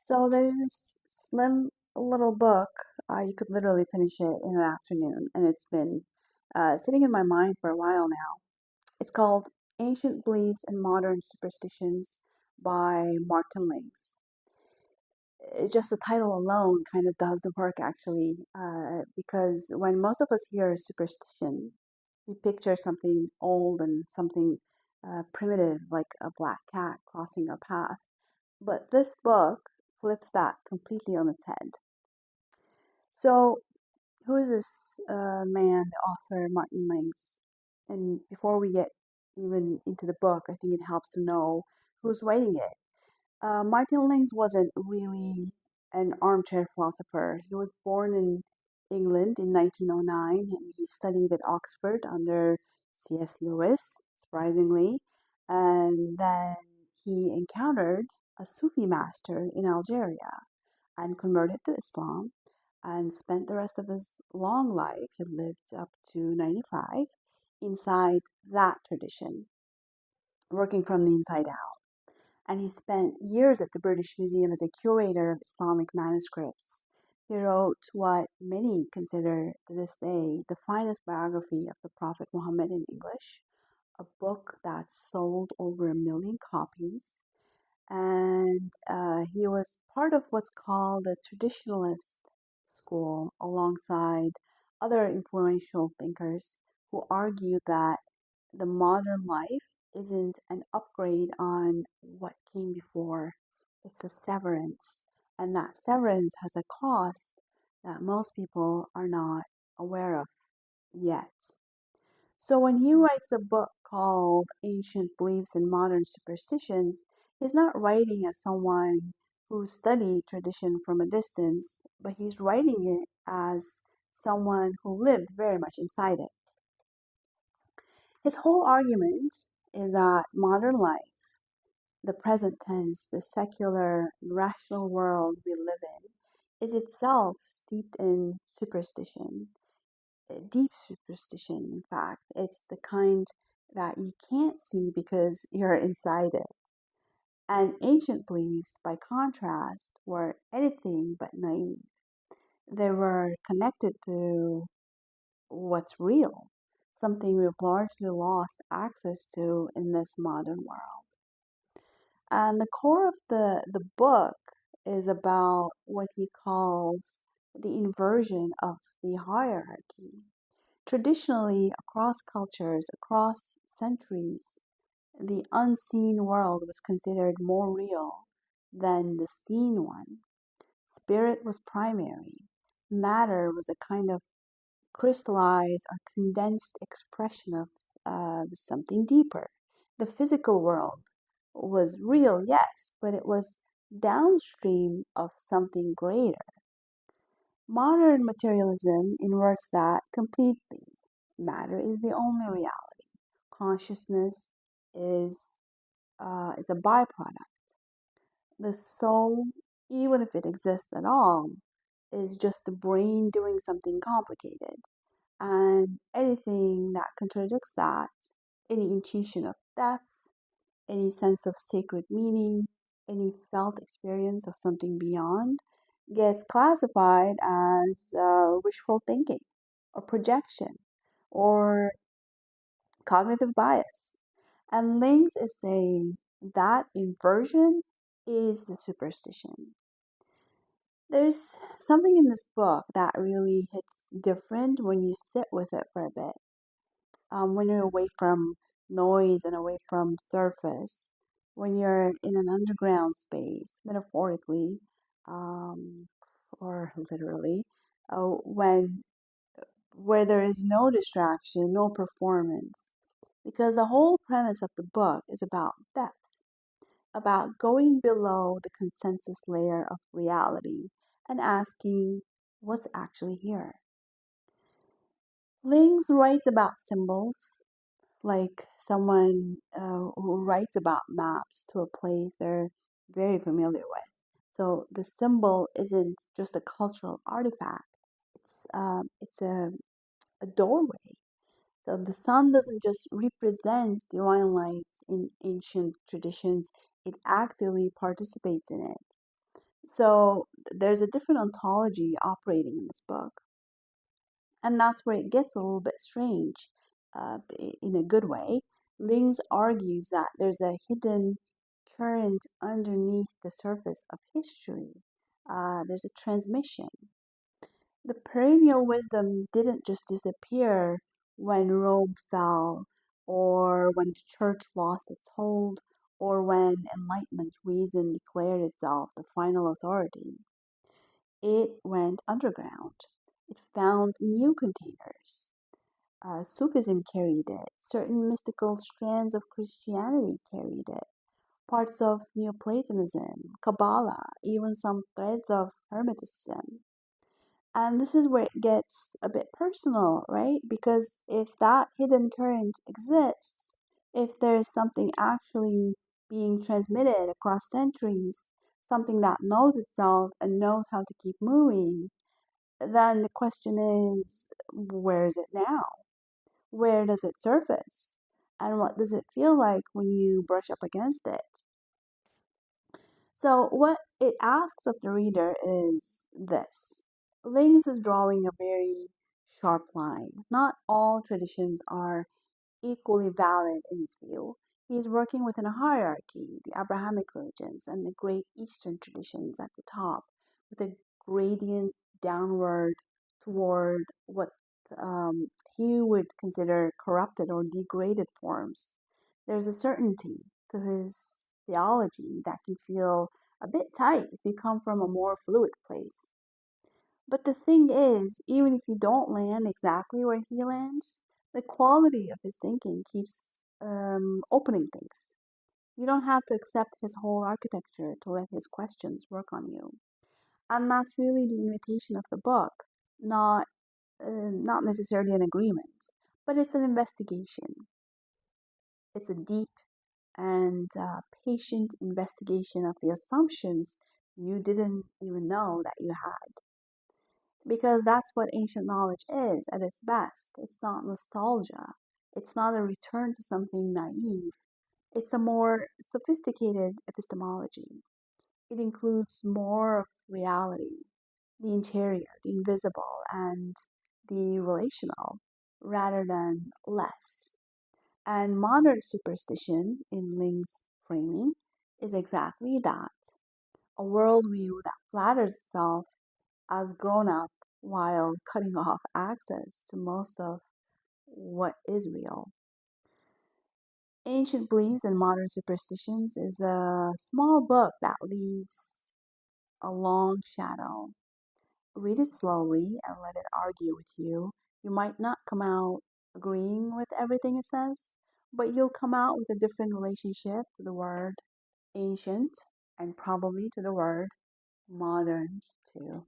So there's this slim little book. You could literally finish it in an afternoon, and it's been sitting in my mind for a while now. It's called Ancient Beliefs and Modern Superstitions by Martin Lings. Just the title alone kind of does the work, actually, because when most of us hear superstition, we picture something old and something primitive, like a black cat crossing our path. But this book flips that completely on its head. So, who is this man, the author, Martin Lings? And before we get even into the book, I think it helps to know who's writing it. Martin Lings wasn't really an armchair philosopher. He was born in England in 1909 and he studied at Oxford under C.S. Lewis, surprisingly. And then he encountered a Sufi master in Algeria and converted to Islam and spent the rest of his long life, he lived up to 95, inside that tradition, working from the inside out. And he spent years at the British Museum as a curator of Islamic manuscripts. He wrote what many consider to this day the finest biography of the Prophet Muhammad in English, a book that sold over 1 million copies. And he was part of what's called the Traditionalist School alongside other influential thinkers who argued that the modern life isn't an upgrade on what came before, it's a severance. And that severance has a cost that most people are not aware of yet. So when he writes a book called Ancient Beliefs and Modern Superstitions, he's not writing as someone who studied tradition from a distance, but he's writing it as someone who lived very much inside it. His whole argument is that modern life, the present tense, the secular, rational world we live in, is itself steeped in superstition, deep superstition, in fact. It's the kind that you can't see because you're inside it. And ancient beliefs, by contrast, were anything but naive. They were connected to what's real, something we've largely lost access to in this modern world. And the core of the book is about what he calls the inversion of the hierarchy. Traditionally, across cultures, across centuries, the unseen world was considered more real than the seen one. Spirit was primary. Matter was a kind of crystallized or condensed expression of something deeper. The physical world was real, yes, but it was downstream of something greater. Modern materialism inverts that completely. Matter is the only reality. Consciousness is is a byproduct. The soul, even if it exists at all, is just the brain doing something complicated. And anything that contradicts that, any intuition of depth, any sense of sacred meaning, any felt experience of something beyond, gets classified as wishful thinking or projection or cognitive bias. And Lings is saying that inversion is the superstition. There's something in this book that really hits different when you sit with it for a bit. When you're away from noise and away from surface, when you're in an underground space, metaphorically, um, or literally, when where there is no distraction, no performance, because the whole premise of the book is about depth, about going below the consensus layer of reality and asking what's actually here. Lings writes about symbols, like someone who writes about maps to a place they're very familiar with. So the symbol isn't just a cultural artifact; it's a doorway. So the sun doesn't just represent divine light in ancient traditions; it actively participates in it. So there's a different ontology operating in this book. And that's where it gets a little bit strange, in a good way. Lings argues that there's a hidden current underneath the surface of history. There's a transmission. The perennial wisdom didn't just disappear when Rome fell, or when the church lost its hold, or when Enlightenment reason declared itself the final authority. It went underground. It found new containers. Sufism carried it. Certain mystical strands of Christianity carried it. Parts of Neoplatonism, Kabbalah, even some threads of Hermeticism. And this is where it gets a bit personal, right? Because if that hidden current exists, if there's something actually being transmitted across centuries, something that knows itself and knows how to keep moving, then the question is, where is it now? Where does it surface? And what does it feel like when you brush up against it? So, what it asks of the reader is this. Lings is drawing a very sharp line. Not all traditions are equally valid in his view. He is working within a hierarchy, the Abrahamic religions and the great Eastern traditions at the top, with a gradient downward toward what um, he would consider corrupted or degraded forms. There's a certainty to his theology that can feel a bit tight if you come from a more fluid place. But the thing is, even if you don't land exactly where he lands, the quality of his thinking keeps opening things. You don't have to accept his whole architecture to let his questions work on you. And that's really the invitation of the book, not necessarily an agreement, but it's an investigation. It's a deep and patient investigation of the assumptions you didn't even know that you had. Because that's what ancient knowledge is at its best. It's not nostalgia, it's not a return to something naive, it's a more sophisticated epistemology. It includes more of reality, the interior, the invisible, and the relational, rather than less. And modern superstition, in Ling's framing, is exactly that, a worldview that flatters itself as grown up while cutting off access to most of what is real. Ancient Beliefs and Modern Superstitions is a small book that leaves a long shadow. Read it slowly and let it argue with you. You might not come out agreeing with everything it says, but you'll come out with a different relationship to the word ancient and probably to the word modern too.